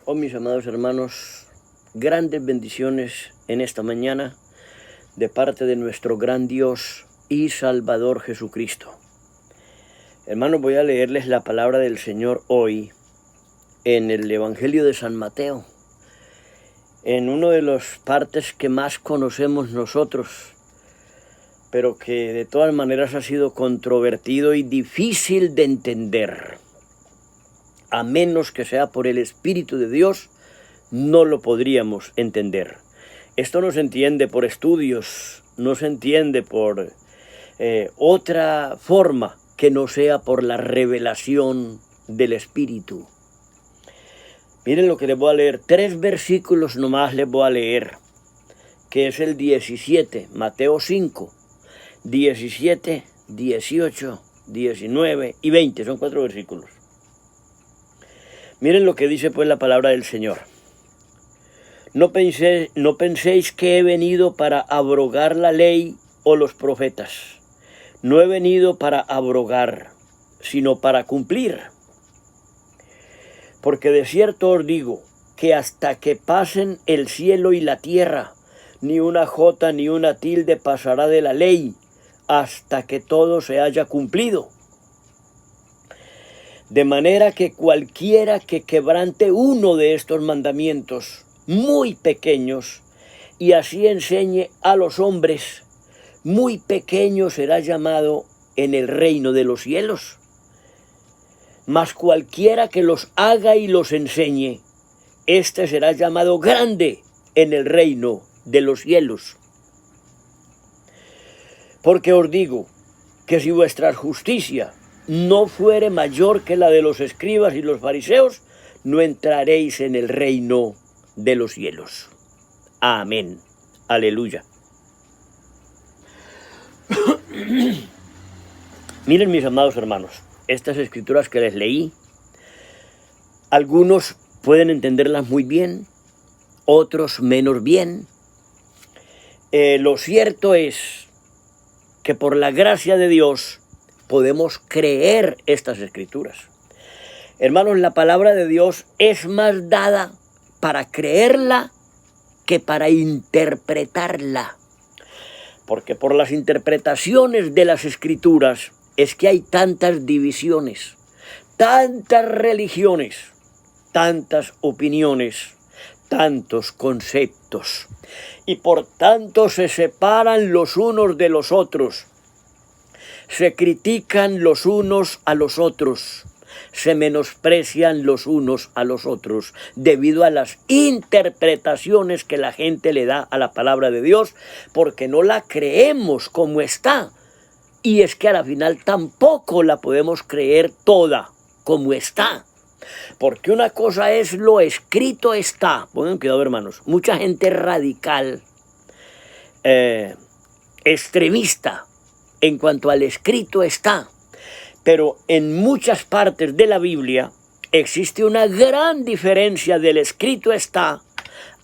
Oh, mis amados hermanos, grandes bendiciones en esta mañana de parte de nuestro gran Dios y Salvador Jesucristo. Hermanos, voy a leerles la palabra del Señor hoy en el Evangelio de San Mateo, en una de las partes que más conocemos nosotros, pero que de todas maneras ha sido controvertido y difícil de entender. A menos que sea por el Espíritu de Dios, no lo podríamos entender. Esto no se entiende por estudios, no se entiende por otra forma que no sea por la revelación del Espíritu. Miren lo que les voy a leer, 3 versículos nomás les voy a leer, que es el 17, Mateo 5, 17, 18, 19 y 20, son 4 versículos. Miren lo que dice pues la palabra del Señor. No penséis que he venido para abrogar la ley o los profetas. No he venido para abrogar, sino para cumplir. Porque de cierto os digo que hasta que pasen el cielo y la tierra, ni una jota ni una tilde pasará de la ley, hasta que todo se haya cumplido. De manera que cualquiera que quebrante uno de estos mandamientos muy pequeños y así enseñe a los hombres, muy pequeño será llamado en el reino de los cielos. Mas cualquiera que los haga y los enseñe, éste será llamado grande en el reino de los cielos. Porque os digo que si vuestra justicia no fuere mayor que la de los escribas y los fariseos, no entraréis en el reino de los cielos. Amén. Aleluya. Miren, mis amados hermanos, estas escrituras que les leí, algunos pueden entenderlas muy bien, otros menos bien. Lo cierto es que por la gracia de Dios podemos creer estas escrituras. Hermanos, la palabra de Dios es más dada para creerla que para interpretarla. Porque por las interpretaciones de las escrituras es que hay tantas divisiones, tantas religiones, tantas opiniones, tantos conceptos. Y por tanto se separan los unos de los otros. Se critican los unos a los otros, se menosprecian los unos a los otros, debido a las interpretaciones que la gente le da a la palabra de Dios, porque no la creemos como está. Y es que a la final tampoco la podemos creer toda como está. Porque una cosa es lo escrito está. Pongan cuidado, hermanos. Mucha gente radical, extremista, en cuanto al escrito está, pero en muchas partes de la Biblia existe una gran diferencia del escrito está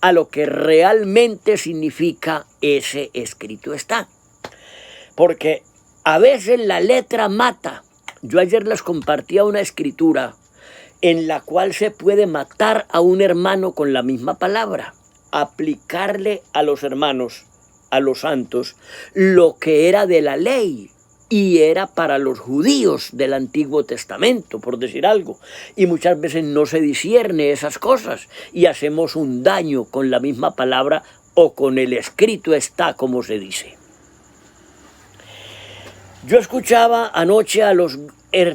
a lo que realmente significa ese escrito está. Porque a veces la letra mata. Yo ayer les compartía una escritura en la cual se puede matar a un hermano con la misma palabra, aplicarle a los hermanos, a los santos, lo que era de la ley y era para los judíos del Antiguo Testamento, por decir algo. Y muchas veces no se discierne esas cosas y hacemos un daño con la misma palabra o con el escrito está, como se dice. Yo escuchaba anoche a los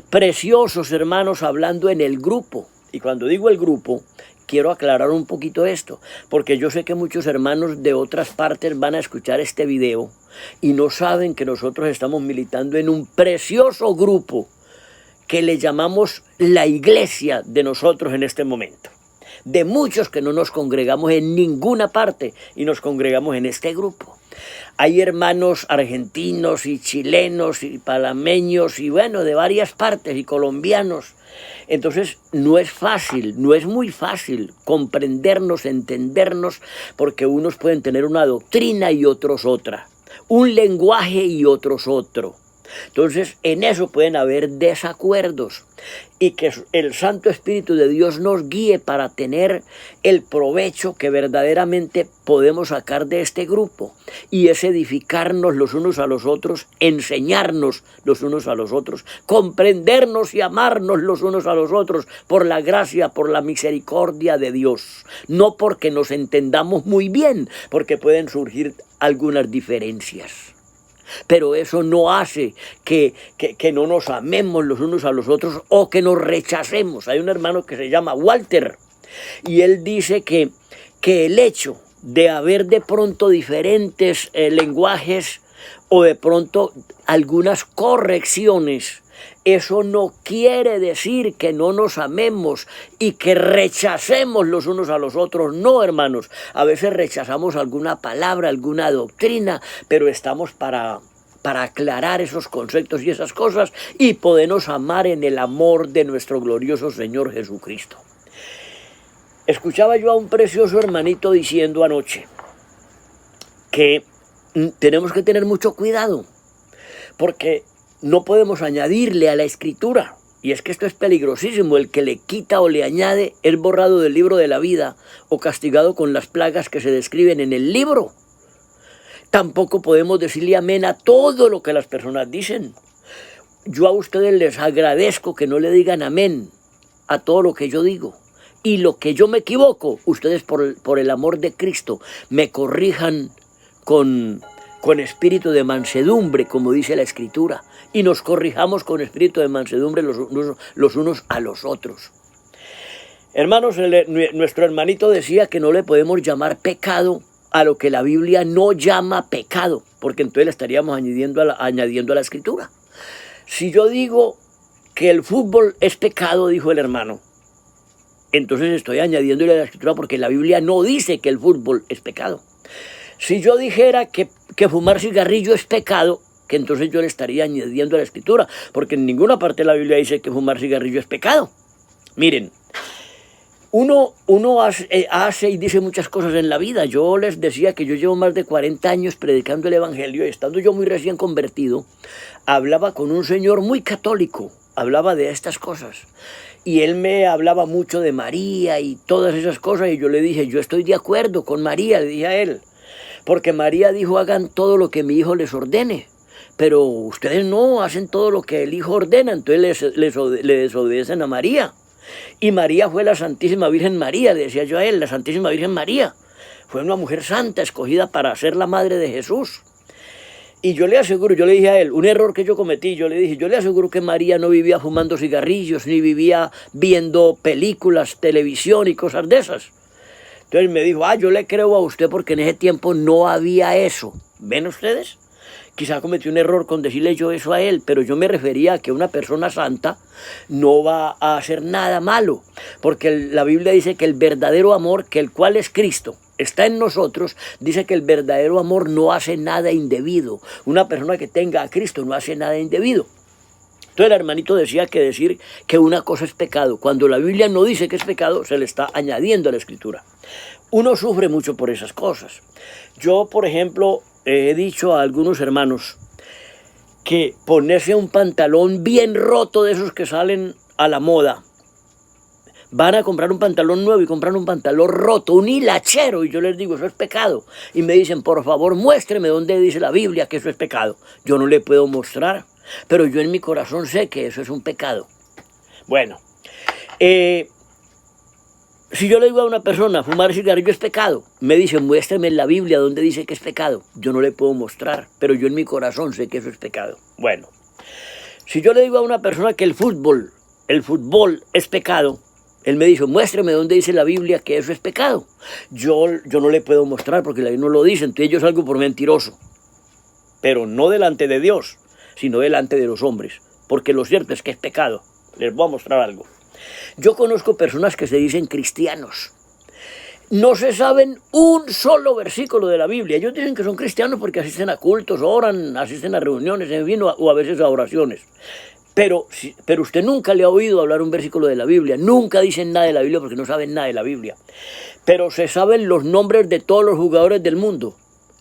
preciosos hermanos hablando en el grupo, y cuando digo el grupo, quiero aclarar un poquito esto, porque yo sé que muchos hermanos de otras partes van a escuchar este video y no saben que nosotros estamos militando en un precioso grupo que le llamamos la iglesia de nosotros en este momento. De muchos que no nos congregamos en ninguna parte y nos congregamos en este grupo. Hay hermanos argentinos y chilenos y panameños y bueno, de varias partes y colombianos. Entonces no es fácil, no es muy fácil comprendernos, entendernos, porque unos pueden tener una doctrina y otros otra, un lenguaje y otros otro. Entonces, en eso pueden haber desacuerdos y que el Santo Espíritu de Dios nos guíe para tener el provecho que verdaderamente podemos sacar de este grupo, y es edificarnos los unos a los otros, enseñarnos los unos a los otros, comprendernos y amarnos los unos a los otros por la gracia, por la misericordia de Dios, no porque nos entendamos muy bien, porque pueden surgir algunas diferencias. Pero eso no hace que no nos amemos los unos a los otros o que nos rechacemos. Hay un hermano que se llama Walter y él dice que el hecho de haber de pronto diferentes lenguajes o de pronto algunas correcciones, eso no quiere decir que no nos amemos y que rechacemos los unos a los otros. No, hermanos, a veces rechazamos alguna palabra, alguna doctrina, pero estamos para aclarar esos conceptos y esas cosas y podernos amar en el amor de nuestro glorioso Señor Jesucristo. Escuchaba yo a un precioso hermanito diciendo anoche que tenemos que tener mucho cuidado porque no podemos añadirle a la Escritura, y es que esto es peligrosísimo. El que le quita o le añade es borrado del libro de la vida o castigado con las plagas que se describen en el libro. Tampoco podemos decirle amén a todo lo que las personas dicen. Yo a ustedes les agradezco que no le digan amén a todo lo que yo digo, y lo que yo me equivoco, ustedes por el amor de Cristo me corrijan con espíritu de mansedumbre, como dice la Escritura, y nos corrijamos con espíritu de mansedumbre los unos a los otros. Hermanos, nuestro hermanito decía que no le podemos llamar pecado a lo que la Biblia no llama pecado, porque entonces le estaríamos añadiendo a la Escritura. Si yo digo que el fútbol es pecado, dijo el hermano, entonces estoy añadiéndole a la Escritura, porque la Biblia no dice que el fútbol es pecado. Si yo dijera que fumar cigarrillo es pecado, que entonces yo le estaría añadiendo a la Escritura, porque en ninguna parte de la Biblia dice que fumar cigarrillo es pecado. Miren, uno hace y dice muchas cosas en la vida. Yo les decía que yo llevo más de 40 años predicando el Evangelio, y estando yo muy recién convertido, hablaba con un señor muy católico, hablaba de estas cosas. Y él me hablaba mucho de María y todas esas cosas, y yo le dije, yo estoy de acuerdo con María, le dije a él, porque María dijo, hagan todo lo que mi hijo les ordene, pero ustedes no hacen todo lo que el hijo ordena, entonces le desobedecen a María. Y María fue la Santísima Virgen María, le decía yo a él, la Santísima Virgen María. Fue una mujer santa, escogida para ser la madre de Jesús. Y yo le aseguro, yo le dije a él, un error que yo cometí, yo le dije, yo le aseguro que María no vivía fumando cigarrillos, ni vivía viendo películas, televisión y cosas de esas. Entonces me dijo, yo le creo a usted porque en ese tiempo no había eso. ¿Ven ustedes? Quizá cometí un error con decirle yo eso a él, pero yo me refería a que una persona santa no va a hacer nada malo, porque la Biblia dice que el verdadero amor, que el cual es Cristo, está en nosotros. Dice que el verdadero amor no hace nada indebido. Una persona que tenga a Cristo no hace nada indebido. Entonces el hermanito decía que decir que una cosa es pecado, cuando la Biblia no dice que es pecado, se le está añadiendo a la Escritura. Uno sufre mucho por esas cosas. Yo, por ejemplo, he dicho a algunos hermanos que ponerse un pantalón bien roto de esos que salen a la moda, van a comprar un pantalón nuevo y compran un pantalón roto, un hilachero, y yo les digo, eso es pecado. Y me dicen, por favor, muéstreme dónde dice la Biblia que eso es pecado. Yo no le puedo mostrar, pero yo en mi corazón sé que eso es un pecado. Bueno, si yo le digo a una persona, fumar cigarrillo es pecado, me dice, muéstrame en la Biblia dónde dice que es pecado. Yo no le puedo mostrar, pero yo en mi corazón sé que eso es pecado. Bueno, si yo le digo a una persona que el fútbol es pecado, él me dice, muéstrame dónde dice la Biblia que eso es pecado. Yo no le puedo mostrar porque la Biblia no lo dice, entonces yo salgo por mentiroso. Pero no delante de Dios, sino delante de los hombres, porque lo cierto es que es pecado. Les voy a mostrar algo. Yo conozco personas que se dicen cristianos. No se saben un solo versículo de la Biblia. Ellos dicen que son cristianos porque asisten a cultos, oran, asisten a reuniones, en fin, o a veces a oraciones. Pero usted nunca le ha oído hablar un versículo de la Biblia. Nunca dicen nada de la Biblia porque no saben nada de la Biblia. Pero se saben los nombres de todos los jugadores del mundo,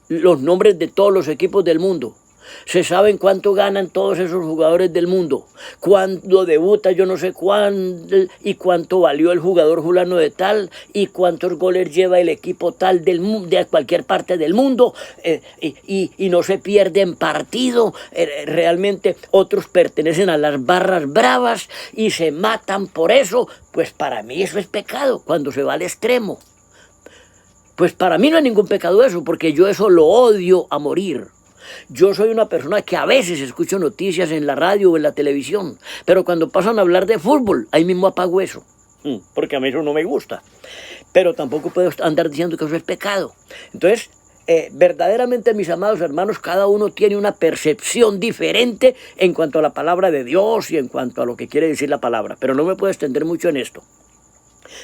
los nombres de todos los equipos del mundo, Se saben cuánto ganan todos esos jugadores del mundo, cuándo debuta yo no sé cuándo, y cuánto valió el jugador fulano de tal, y cuántos goles lleva el equipo tal del mundo, de cualquier parte del mundo, y no se pierden partido. Realmente otros pertenecen a las barras bravas y se matan por eso. Pues para mí eso es pecado cuando se va al extremo. Pues para mí no hay ningún pecado eso, porque yo eso lo odio a morir. Yo soy una persona que a veces escucho noticias en la radio o en la televisión, pero cuando pasan a hablar de fútbol, ahí mismo apago eso, porque a mí eso no me gusta. Pero tampoco puedo andar diciendo que eso es pecado. Entonces, verdaderamente, mis amados hermanos, cada uno tiene una percepción diferente en cuanto a la palabra de Dios y en cuanto a lo que quiere decir la palabra, pero no me puedo extender mucho en esto.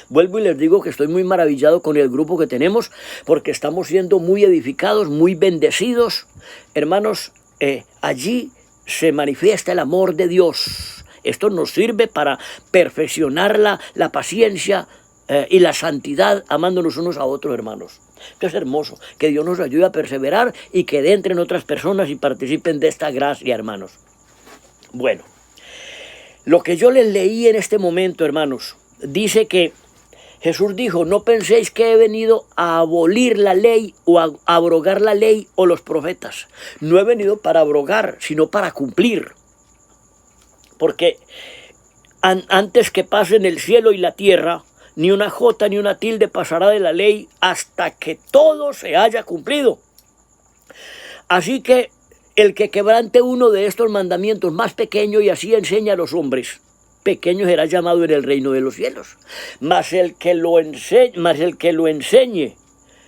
Vuelvo y les digo que estoy muy maravillado con el grupo que tenemos, porque estamos siendo muy edificados, muy bendecidos. Hermanos, allí se manifiesta el amor de Dios. Esto nos sirve para perfeccionar la paciencia y la santidad, amándonos unos a otros, hermanos. Esto es hermoso, que Dios nos ayude a perseverar y que entren otras personas y participen de esta gracia, hermanos. Bueno, lo que yo les leí en este momento, hermanos, dice que Jesús dijo: no penséis que he venido a abolir la ley o a abrogar la ley o los profetas. No he venido para abrogar, sino para cumplir. Porque antes que pasen el cielo y la tierra, ni una jota ni una tilde pasará de la ley hasta que todo se haya cumplido. Así que el que quebrante uno de estos mandamientos más pequeño y así enseña a los hombres, pequeño será llamado en el reino de los cielos. Mas el que lo enseñe,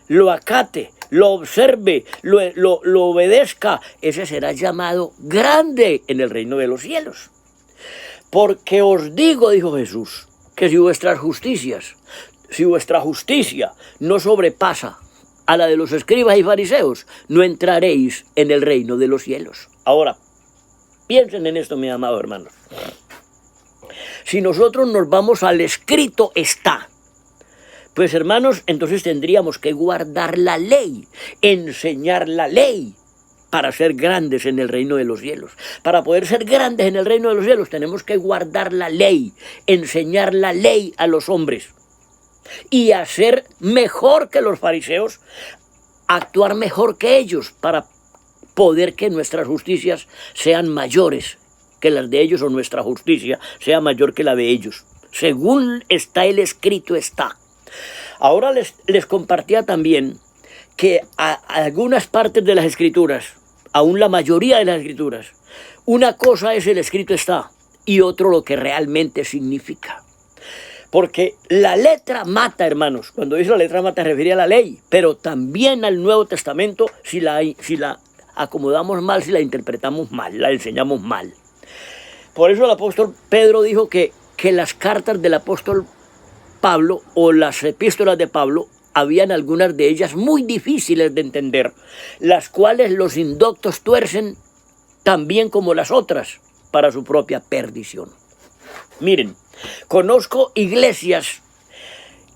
lo acate, lo observe, lo obedezca, ese será llamado grande en el reino de los cielos. Porque os digo, dijo Jesús, que si vuestra justicia no sobrepasa a la de los escribas y fariseos, no entraréis en el reino de los cielos. Ahora, piensen en esto, mis amados hermanos. Si nosotros nos vamos al escrito está, pues hermanos, entonces tendríamos que guardar la ley, enseñar la ley para ser grandes en el reino de los cielos. Para poder ser grandes en el reino de los cielos tenemos que guardar la ley, enseñar la ley a los hombres y hacer mejor que los fariseos, actuar mejor que ellos para poder que nuestras justicias sean mayores que las de ellos o nuestra justicia sea mayor que la de ellos. Según está el escrito está. Ahora les compartía también que a algunas partes de las escrituras, aún la mayoría de las escrituras, una cosa es el escrito está y otro lo que realmente significa. Porque la letra mata, hermanos. Cuando dice la letra mata se refiere a la ley, pero también al Nuevo Testamento si la acomodamos mal, si la interpretamos mal, la enseñamos mal. Por eso el apóstol Pedro dijo que las cartas del apóstol Pablo o las epístolas de Pablo, habían algunas de ellas muy difíciles de entender, las cuales los indoctos tuercen también como las otras para su propia perdición. Miren, conozco iglesias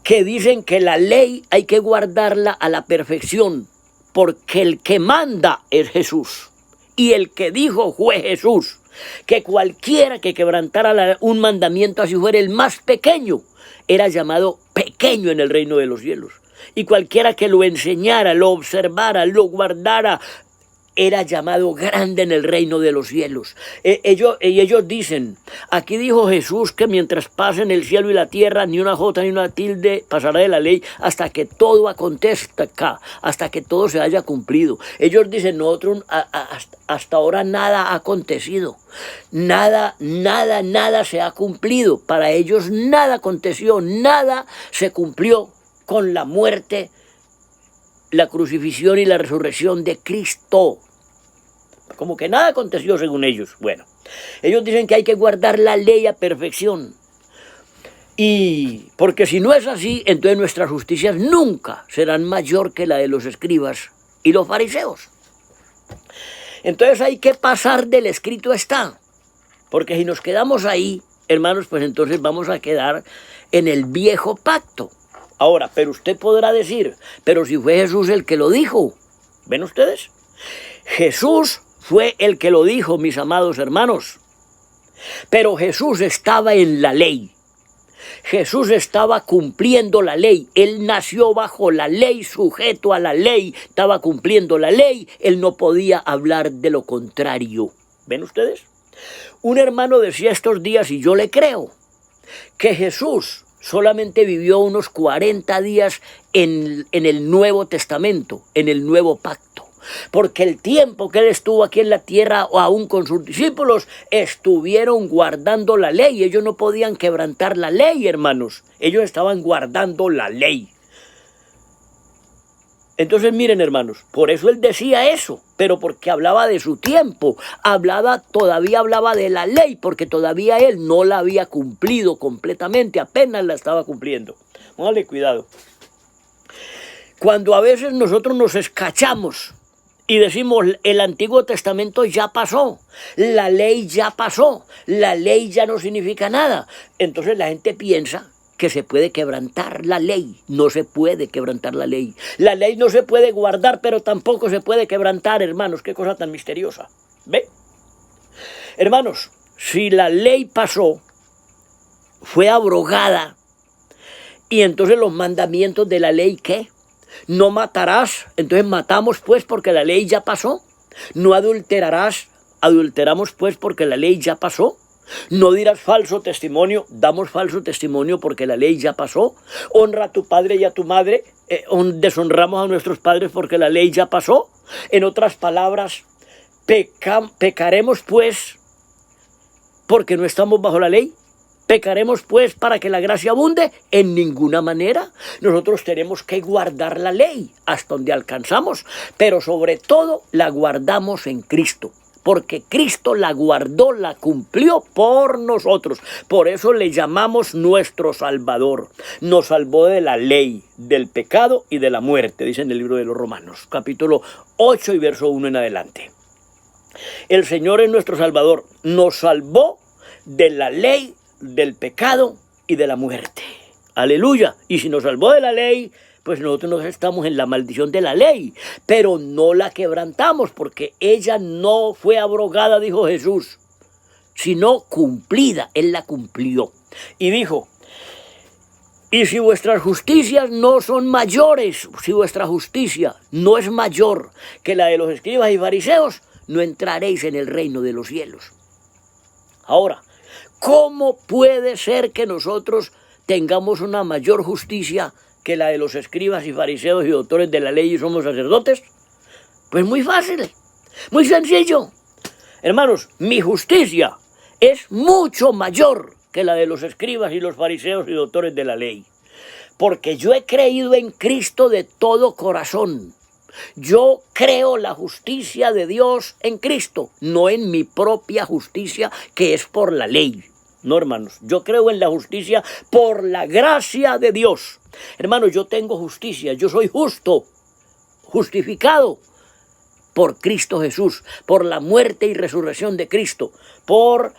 que dicen que la ley hay que guardarla a la perfección, porque el que manda es Jesús, y el que dijo fue Jesús, que cualquiera que quebrantara un mandamiento, así fuera el más pequeño, era llamado pequeño en el reino de los cielos. Y cualquiera que lo enseñara, lo observara, lo guardara, era llamado grande en el reino de los cielos. Ellos dicen, aquí dijo Jesús que mientras pasen el cielo y la tierra, ni una jota ni una tilde pasará de la ley hasta que todo acontezca, hasta que todo se haya cumplido. Ellos dicen, nosotros hasta ahora nada ha acontecido, nada se ha cumplido. Para ellos nada aconteció, nada se cumplió con la muerte, la crucifixión y la resurrección de Cristo. Como que nada aconteció según ellos. Bueno, ellos dicen que hay que guardar la ley a perfección. Y porque si no es así, entonces nuestras justicias nunca serán mayor que la de los escribas y los fariseos. Entonces hay que pasar del escrito está. Porque si nos quedamos ahí, hermanos, pues entonces vamos a quedar en el viejo pacto. Ahora, pero usted podrá decir, pero si fue Jesús el que lo dijo. ¿Ven ustedes? Jesús fue el que lo dijo, mis amados hermanos. Pero Jesús estaba en la ley. Jesús estaba cumpliendo la ley. Él nació bajo la ley, sujeto a la ley. Estaba cumpliendo la ley. Él no podía hablar de lo contrario. ¿Ven ustedes? Un hermano decía estos días, y yo le creo, que Jesús solamente vivió unos 40 días en el Nuevo Testamento, en el Nuevo Pacto. Porque el tiempo que él estuvo aquí en la tierra, o aún con sus discípulos, estuvieron guardando la ley. Ellos no podían quebrantar la ley, hermanos. Ellos estaban guardando la ley. Entonces miren, hermanos, por eso él decía eso, pero porque hablaba de su tiempo, todavía hablaba de la ley, porque todavía él no la había cumplido completamente, apenas la estaba cumpliendo. Póngale cuidado. Cuando a veces nosotros nos escachamos y decimos, el Antiguo Testamento ya pasó, la ley ya pasó, la ley ya no significa nada, entonces la gente piensa que se puede quebrantar la ley. No se puede quebrantar la ley. La ley no se puede guardar, pero tampoco se puede quebrantar, hermanos. Qué cosa tan misteriosa. ¿Ve? Hermanos, si la ley pasó, fue abrogada, y entonces los mandamientos de la ley, ¿qué? No matarás, entonces matamos pues porque la ley ya pasó. No adulterarás, adulteramos pues porque la ley ya pasó. No dirás falso testimonio, damos falso testimonio porque la ley ya pasó. Honra a tu padre y a tu madre, deshonramos a nuestros padres porque la ley ya pasó. En otras palabras, pecaremos pues porque no estamos bajo la ley. ¿Pecaremos pues para que la gracia abunde? En ninguna manera. Nosotros tenemos que guardar la ley hasta donde alcanzamos, pero sobre todo la guardamos en Cristo. Porque Cristo la guardó, la cumplió por nosotros. Por eso le llamamos nuestro Salvador. Nos salvó de la ley, del pecado y de la muerte, dice en el libro de los Romanos, capítulo 8 y verso 1 en adelante. El Señor es nuestro Salvador. Nos salvó de la ley, del pecado y de la muerte. Aleluya. Y si nos salvó de la ley, pues nosotros no estamos en la maldición de la ley, pero no la quebrantamos porque ella no fue abrogada, dijo Jesús, sino cumplida. Él la cumplió. Y dijo, y si vuestras justicias no son mayores, si vuestra justicia no es mayor que la de los escribas y fariseos, no entraréis en el reino de los cielos. Ahora, ¿cómo puede ser que nosotros tengamos una mayor justicia que la de los escribas y fariseos y doctores de la ley y somos sacerdotes? Pues muy fácil, muy sencillo. Hermanos, mi justicia es mucho mayor que la de los escribas y los fariseos y doctores de la ley. Porque yo he creído en Cristo de todo corazón. Yo creo la justicia de Dios en Cristo, no en mi propia justicia que es por la ley. No, hermanos, yo creo en la justicia por la gracia de Dios. Hermanos, yo tengo justicia, yo soy justo, justificado por Cristo Jesús, por la muerte y resurrección de Cristo, por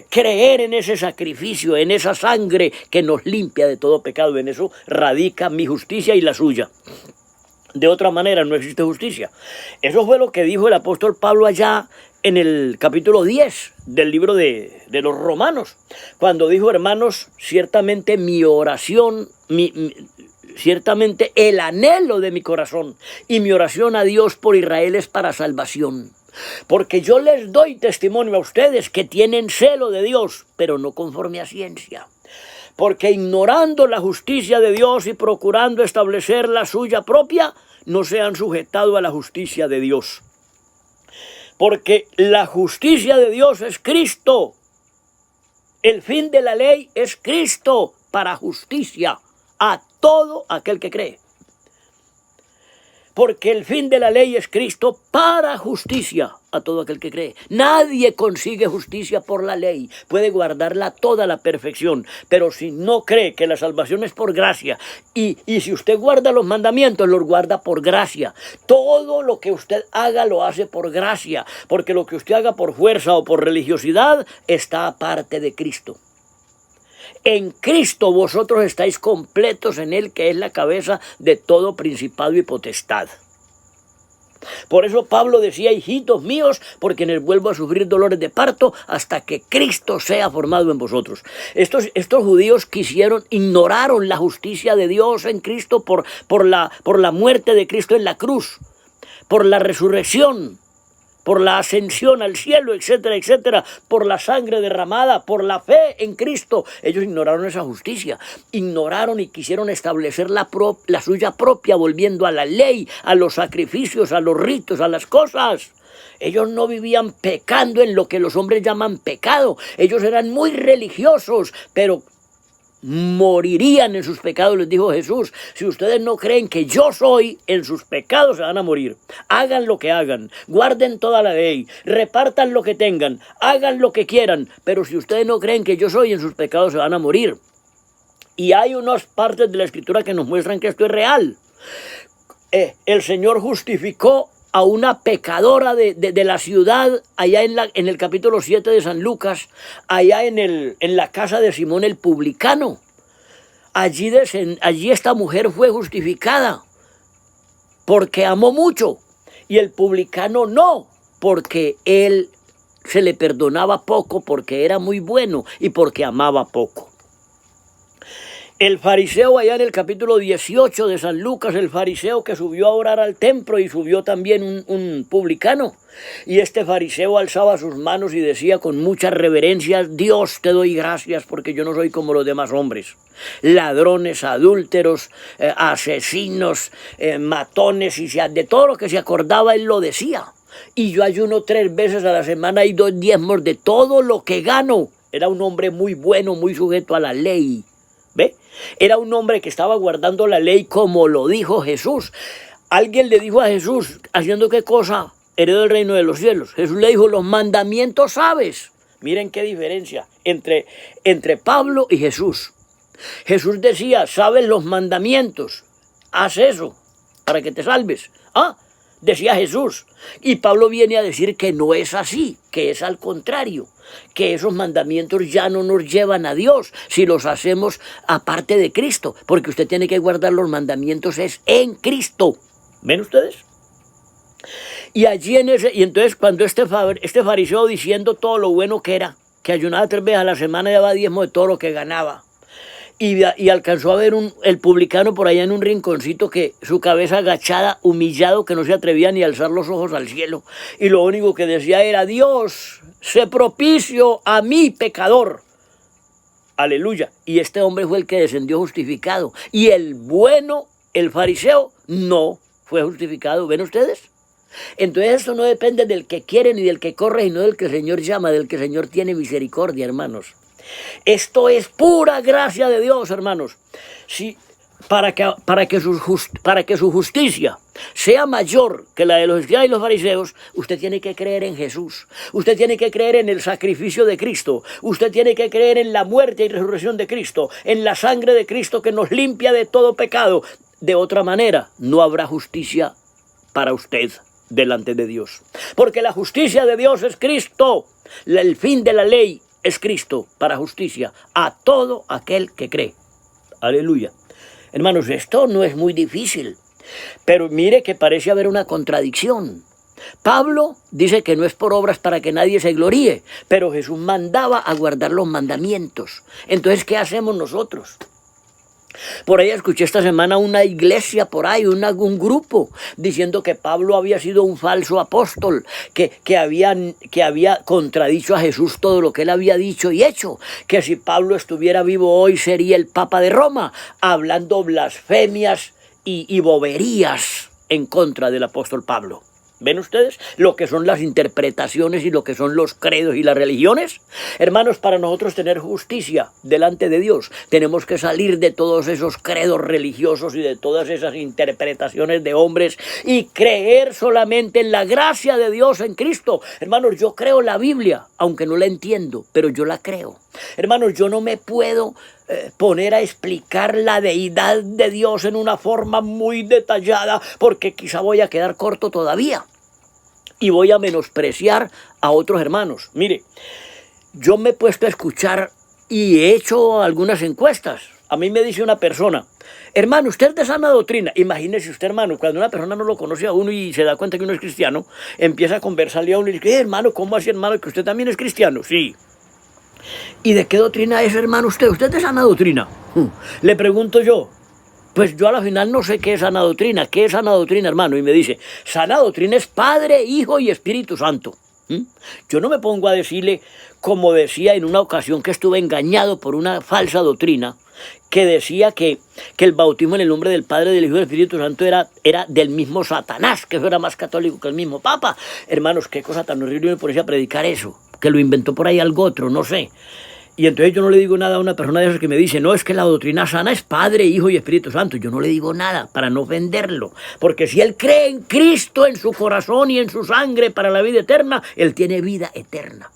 creer en ese sacrificio, en esa sangre que nos limpia de todo pecado. En eso radica mi justicia y la suya. De otra manera no existe justicia. Eso fue lo que dijo el apóstol Pablo allá en el capítulo 10 del libro de los Romanos, cuando dijo, hermanos, ciertamente mi oración, ciertamente el anhelo de mi corazón y mi oración a Dios por Israel es para salvación. Porque yo les doy testimonio a ustedes que tienen celo de Dios, pero no conforme a ciencia. Porque ignorando la justicia de Dios y procurando establecer la suya propia, no se han sujetado a la justicia de Dios. Porque la justicia de Dios es Cristo. El fin de la ley es Cristo para justicia a todo aquel que cree. Porque el fin de la ley es Cristo para justicia a todo aquel que cree. Nadie consigue justicia por la ley, puede guardarla toda la perfección, pero si no cree que la salvación es por gracia, y si usted guarda los mandamientos, los guarda por gracia. Todo lo que usted haga lo hace por gracia, porque lo que usted haga por fuerza o por religiosidad está aparte de Cristo. En Cristo vosotros estáis completos en Él, que es la cabeza de todo principado y potestad. Por eso Pablo decía, hijitos míos, por quienes vuelvo a sufrir dolores de parto hasta que Cristo sea formado en vosotros. Estos judíos ignoraron la justicia de Dios en Cristo por la muerte de Cristo en la cruz, por la resurrección, por la ascensión al cielo, etcétera, etcétera, por la sangre derramada, por la fe en Cristo. Ellos ignoraron esa justicia, ignoraron y quisieron establecer la suya propia, volviendo a la ley, a los sacrificios, a los ritos, a las cosas. Ellos no vivían pecando en lo que los hombres llaman pecado. Ellos eran muy religiosos, pero morirían en sus pecados, les dijo Jesús. Si ustedes no creen que yo soy, en sus pecados se van a morir. Hagan lo que hagan, guarden toda la ley, repartan lo que tengan, hagan lo que quieran, pero si ustedes no creen que yo soy, en sus pecados se van a morir. Y hay unas partes de la Escritura que nos muestran que esto es real. El Señor justificó a una pecadora de la ciudad, allá en el capítulo 7 de San Lucas, allá en la casa de Simón el publicano. Allí esta mujer fue justificada porque amó mucho, y el publicano no, porque él se le perdonaba poco, porque era muy bueno y porque amaba poco. El fariseo allá en el capítulo 18 de San Lucas, el fariseo que subió a orar al templo, y subió también un publicano. Y este fariseo alzaba sus manos y decía con mucha reverencia, Dios, te doy gracias porque yo no soy como los demás hombres. Ladrones, adúlteros, asesinos, matones, y de todo lo que se acordaba él lo decía. Y yo ayuno 3 veces a la semana y doy diezmos de todo lo que gano. Era un hombre muy bueno, muy sujeto a la ley. ¿Ve? Era un hombre que estaba guardando la ley como lo dijo Jesús. Alguien le dijo a Jesús, ¿haciendo qué cosa heredó el reino de los cielos? Jesús le dijo, los mandamientos sabes. Miren qué diferencia entre Pablo y Jesús. Jesús decía, sabes los mandamientos, haz eso para que te salves. Decía Jesús. Y Pablo viene a decir que no es así, que es al contrario, que esos mandamientos ya no nos llevan a Dios si los hacemos aparte de Cristo, porque usted tiene que guardar los mandamientos es en Cristo. ¿Ven ustedes? Y allí y entonces cuando este fariseo, diciendo todo lo bueno que era, que ayunaba 3 veces a la semana y daba diezmo de todo lo que ganaba, y alcanzó a ver el publicano por allá en un rinconcito, que su cabeza agachada, humillado, que no se atrevía ni a alzar los ojos al cielo, y lo único que decía era, Dios, sé propicio a mí, pecador. Aleluya. Y este hombre fue el que descendió justificado, y el bueno, el fariseo, no fue justificado. ¿Ven ustedes? Entonces esto no depende del que quiere ni del que corre, sino del que el Señor llama, del que el Señor tiene misericordia, hermanos. Esto es pura gracia de Dios, hermanos. Si, para que su justicia sea mayor que la de los escribas y los fariseos, usted tiene que creer en Jesús. Usted tiene que creer en el sacrificio de Cristo. Usted tiene que creer en la muerte y resurrección de Cristo, en la sangre de Cristo que nos limpia de todo pecado. De otra manera, no habrá justicia para usted delante de Dios. Porque la justicia de Dios es Cristo. El fin de la ley es Cristo para justicia a todo aquel que cree. Aleluya. Hermanos, esto no es muy difícil, pero mire que parece haber una contradicción. Pablo dice que no es por obras para que nadie se gloríe, pero Jesús mandaba a guardar los mandamientos. Entonces, ¿qué hacemos nosotros? Por ahí escuché esta semana una iglesia por ahí, un grupo, diciendo que Pablo había sido un falso apóstol, que había contradicho a Jesús todo lo que él había dicho y hecho, que si Pablo estuviera vivo hoy sería el Papa de Roma, hablando blasfemias y boberías en contra del apóstol Pablo. ¿Ven ustedes lo que son las interpretaciones y lo que son los credos y las religiones? Hermanos, para nosotros tener justicia delante de Dios, tenemos que salir de todos esos credos religiosos y de todas esas interpretaciones de hombres y creer solamente en la gracia de Dios en Cristo. Hermanos, yo creo la Biblia, aunque no la entiendo, pero yo la creo. Hermanos, yo no me puedo poner a explicar la deidad de Dios en una forma muy detallada, porque quizá voy a quedar corto todavía y voy a menospreciar a otros hermanos. Mire, yo me he puesto a escuchar y he hecho algunas encuestas A mí me dice una persona, hermano, usted es de sana doctrina. Imagínese usted, hermano, cuando una persona no lo conoce a uno y se da cuenta que uno es cristiano, empieza a conversarle a uno y dice, hermano, ¿cómo así, hermano, que usted también es cristiano? Sí. ¿Y de qué doctrina es, hermano, usted? ¿Usted es de sana doctrina? Le pregunto yo. Pues yo a la final no sé qué es sana doctrina. ¿Qué es sana doctrina, hermano? Y me dice, sana doctrina es Padre, Hijo y Espíritu Santo. Yo no me pongo a decirle, como decía en una ocasión que estuve engañado por una falsa doctrina, que decía que el bautismo en el nombre del Padre, del Hijo y del Espíritu Santo era del mismo Satanás, que eso era más católico que el mismo Papa. Hermanos, qué cosa tan horrible me ponerse a predicar eso, que lo inventó por ahí algo otro, no sé. Y entonces yo no le digo nada a una persona de esas que me dice, no, es que la doctrina sana es Padre, Hijo y Espíritu Santo. Yo no le digo nada para no ofenderlo, porque si él cree en Cristo, en su corazón y en su sangre para la vida eterna, él tiene vida eterna.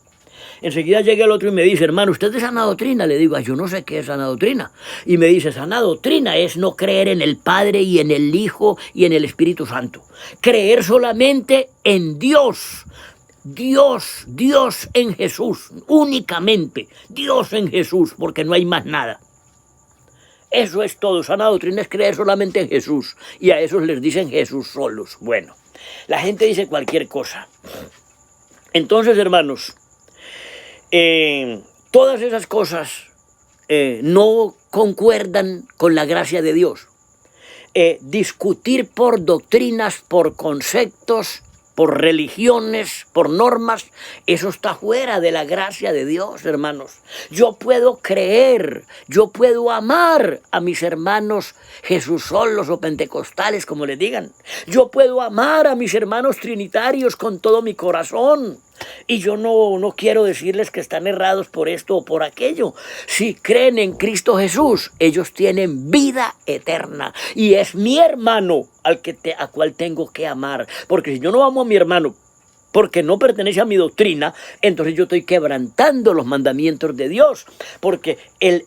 Enseguida llega el otro y me dice, hermano, ¿usted es de sana doctrina? Le digo, yo no sé qué es sana doctrina. Y me dice, sana doctrina es no creer en el Padre y en el Hijo y en el Espíritu Santo. Creer solamente en Dios. Dios en Jesús, únicamente, Dios en Jesús, porque no hay más nada. Eso es todo, sana doctrina es creer solamente en Jesús, y a esos les dicen Jesús solos. Bueno, la gente dice cualquier cosa. Entonces, hermanos, todas esas cosas no concuerdan con la gracia de Dios. Discutir por doctrinas, por conceptos, por religiones, por normas, eso está fuera de la gracia de Dios, hermanos. Yo puedo creer, yo puedo amar a mis hermanos Jesús solos o pentecostales, como les digan. Yo puedo amar a mis hermanos trinitarios con todo mi corazón. Y yo no quiero decirles que están errados por esto o por aquello. Si creen en Cristo Jesús, ellos tienen vida eterna. Y es mi hermano a cual tengo que amar. Porque si yo no amo a mi hermano porque no pertenece a mi doctrina, entonces yo estoy quebrantando los mandamientos de Dios. Porque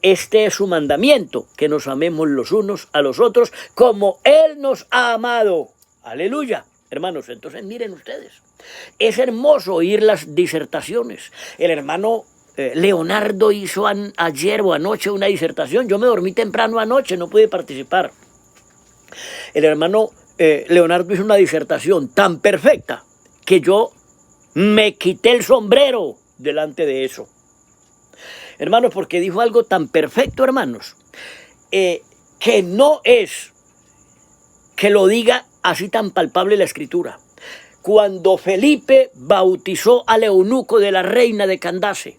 este es su mandamiento, que nos amemos los unos a los otros como Él nos ha amado. Aleluya. Hermanos, entonces miren ustedes, es hermoso oír las disertaciones. El hermano Leonardo hizo ayer o anoche una disertación. Yo me dormí temprano anoche, no pude participar. El hermano Leonardo hizo una disertación tan perfecta que yo me quité el sombrero delante de eso. Hermanos, porque dijo algo tan perfecto, hermanos, que no es que lo diga así tan palpable la Escritura. Cuando Felipe bautizó al eunuco de la reina de Candace,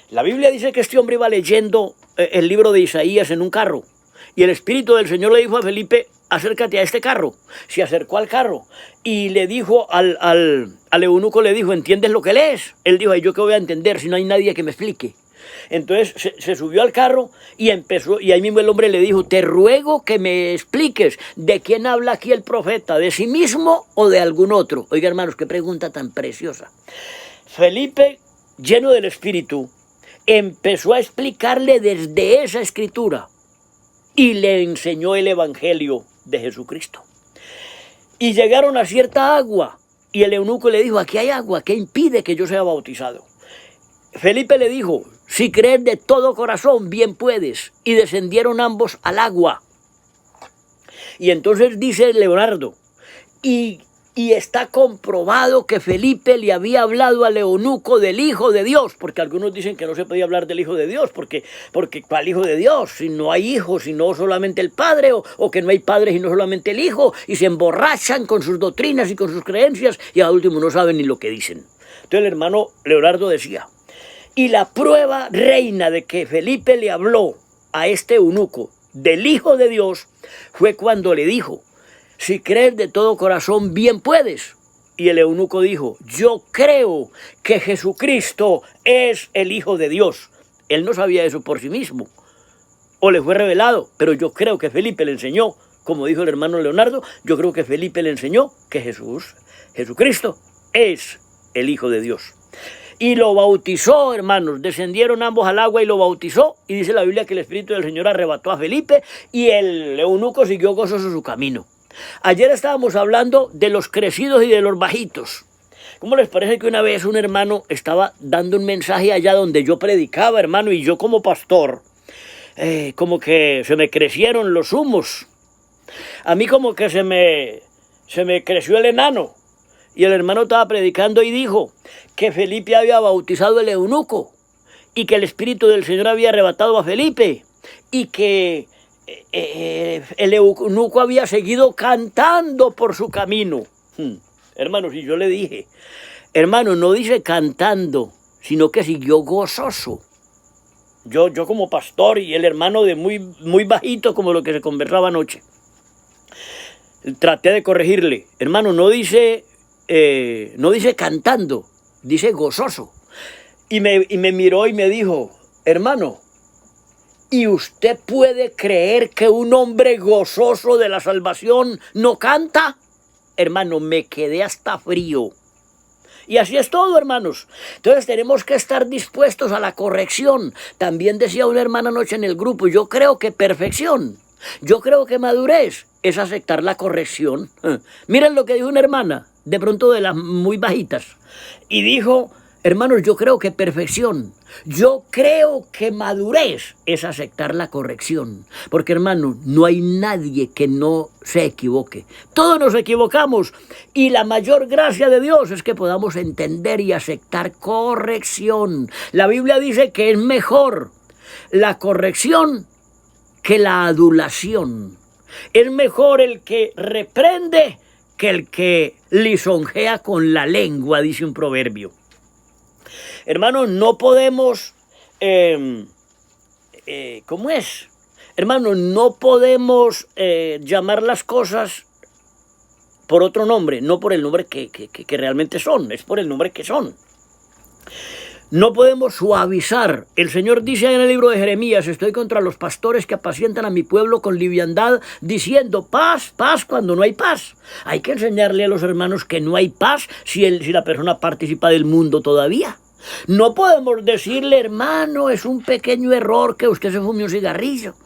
la Biblia dice que este hombre iba leyendo el libro de Isaías en un carro, y el Espíritu del Señor le dijo a Felipe, acércate a este carro. Se acercó al carro y le dijo al eunuco, le dijo, ¿entiendes lo que lees? Él dijo, ¿yo qué voy a entender si no hay nadie que me explique? Entonces se subió al carro y empezó, y ahí mismo el hombre le dijo, te ruego que me expliques de quién habla aquí el profeta, de sí mismo o de algún otro. Oiga, hermanos, qué pregunta tan preciosa. Felipe, lleno del Espíritu, empezó a explicarle desde esa escritura y le enseñó el Evangelio de Jesucristo. Y llegaron a cierta agua y el eunuco le dijo, aquí hay agua, ¿qué impide que yo sea bautizado? Felipe le dijo, si crees de todo corazón, bien puedes. Y descendieron ambos al agua. Y entonces dice Leonardo, y está comprobado que Felipe le había hablado al eunuco del Hijo de Dios, porque algunos dicen que no se podía hablar del Hijo de Dios, porque ¿cuál Hijo de Dios? Si no hay hijos, sino solamente el Padre, o que no hay Padre, sino solamente el Hijo, y se emborrachan con sus doctrinas y con sus creencias, y al último no saben ni lo que dicen. Entonces el hermano Leonardo decía, y la prueba reina de que Felipe le habló a este eunuco del Hijo de Dios fue cuando le dijo, si crees de todo corazón, bien puedes. Y el eunuco dijo, yo creo que Jesucristo es el Hijo de Dios. Él no sabía eso por sí mismo, o le fue revelado, pero yo creo que Felipe le enseñó, como dijo el hermano Leonardo, yo creo que Felipe le enseñó que Jesucristo es el Hijo de Dios. Y lo bautizó, hermanos, descendieron ambos al agua y lo bautizó, y dice la Biblia que el Espíritu del Señor arrebató a Felipe, y el eunuco siguió gozoso su camino. Ayer estábamos hablando de los crecidos y de los bajitos. ¿Cómo les parece que una vez un hermano estaba dando un mensaje allá donde yo predicaba, hermano, y yo como pastor, como que se me crecieron los humos. A mí como que se me creció el enano. Y el hermano estaba predicando y dijo que Felipe había bautizado el eunuco y que el Espíritu del Señor había arrebatado a Felipe y que el eunuco había seguido cantando por su camino. Hermanos, y yo le dije, hermano, no dice cantando, sino que siguió gozoso. Yo como pastor y el hermano de muy bajito como lo que se conversaba anoche. Traté de corregirle, hermano, no dice cantando, dice gozoso. Y me miró y me dijo, hermano, ¿y usted puede creer que un hombre gozoso de la salvación no canta? Hermano, me quedé hasta frío. Y así es todo, hermanos. Entonces tenemos que estar dispuestos a la corrección. También decía una hermana anoche en el grupo, yo creo que perfección, yo creo que madurez es aceptar la corrección. Miren lo que dijo una hermana, de pronto de las muy bajitas, y dijo, hermanos, yo creo que perfección, yo creo que madurez es aceptar la corrección. Porque, hermano, no hay nadie que no se equivoque. Todos nos equivocamos y la mayor gracia de Dios es que podamos entender y aceptar corrección. La Biblia dice que es mejor la corrección que la adulación. Es mejor el que reprende que el que lisonjea con la lengua, dice un proverbio. Hermanos, no podemos, ¿cómo es? Hermanos, no podemos llamar las cosas por otro nombre, no por el nombre que realmente son, es por el nombre que son. No podemos suavizar. El Señor dice en el libro de Jeremías, estoy contra los pastores que apacientan a mi pueblo con liviandad, diciendo paz, paz, cuando no hay paz. Hay que enseñarle a los hermanos que no hay paz si la persona participa del mundo todavía. No podemos decirle, hermano, es un pequeño error que usted se fume un cigarrillo.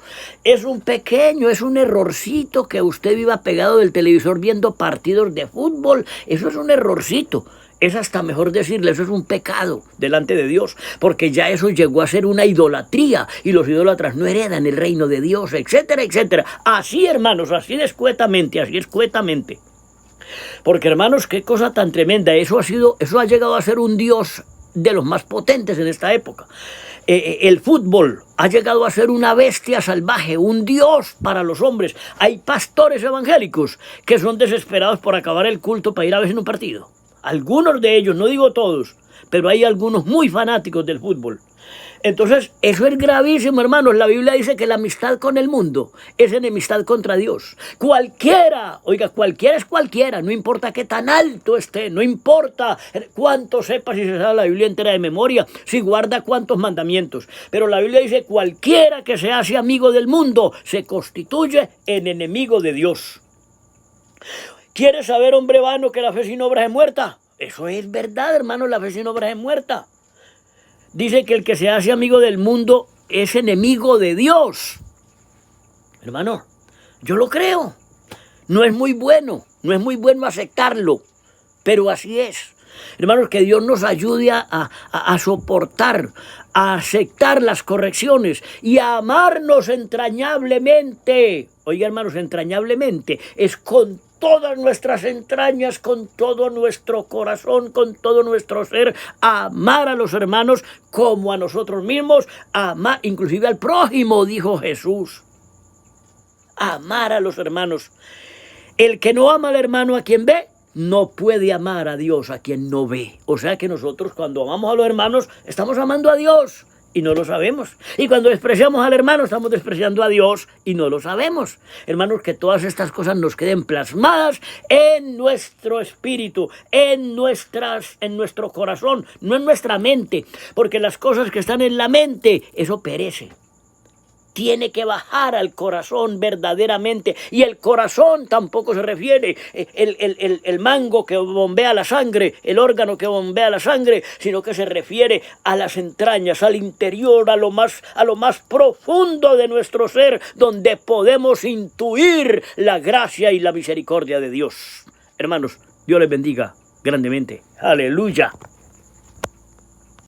Es un errorcito que usted viva pegado del televisor viendo partidos de fútbol. Eso es un errorcito. Es hasta mejor decirle, eso es un pecado delante de Dios, porque ya eso llegó a ser una idolatría y los idólatras no heredan el reino de Dios, etcétera, etcétera. Así, hermanos, así escuetamente. Porque, hermanos, qué cosa tan tremenda. Eso ha llegado a ser un Dios de los más potentes en esta época. El fútbol ha llegado a ser una bestia salvaje, un Dios para los hombres. Hay pastores evangélicos que son desesperados por acabar el culto para ir a ver un partido. Algunos de ellos, no digo todos, pero hay algunos muy fanáticos del fútbol. Entonces, eso es gravísimo, hermanos. La Biblia dice que la amistad con el mundo es enemistad contra Dios. Cualquiera es cualquiera, no importa qué tan alto esté, no importa cuánto sepa, si se sabe la Biblia entera de memoria, si guarda cuántos mandamientos. Pero la Biblia dice, cualquiera que se hace amigo del mundo se constituye en enemigo de Dios. ¿Quieres saber, hombre vano, que la fe sin obras es muerta? Eso es verdad, hermano, la fe sin obras es muerta. Dice que el que se hace amigo del mundo es enemigo de Dios. Hermano, yo lo creo. No es muy bueno aceptarlo, pero así es. Hermanos, que Dios nos ayude a soportar, a aceptar las correcciones y a amarnos entrañablemente. Oiga, hermanos, entrañablemente es con todas nuestras entrañas, con todo nuestro corazón, con todo nuestro ser, amar a los hermanos como a nosotros mismos, amar inclusive al prójimo, dijo Jesús. Amar a los hermanos. El que no ama al hermano a quien ve, no puede amar a Dios a quien no ve. O sea que nosotros cuando amamos a los hermanos, estamos amando a Dios y no lo sabemos. Y cuando despreciamos al hermano, estamos despreciando a Dios y no lo sabemos. Hermanos, que todas estas cosas nos queden plasmadas en nuestro espíritu, en nuestro corazón, no en nuestra mente. Porque las cosas que están en la mente, eso perece. Tiene que bajar al corazón verdaderamente. Y el corazón tampoco se refiere el mango que bombea la sangre, el órgano que bombea la sangre, sino que se refiere a las entrañas, al interior, a lo más profundo de nuestro ser, donde podemos intuir la gracia y la misericordia de Dios. Hermanos, Dios les bendiga grandemente. Aleluya.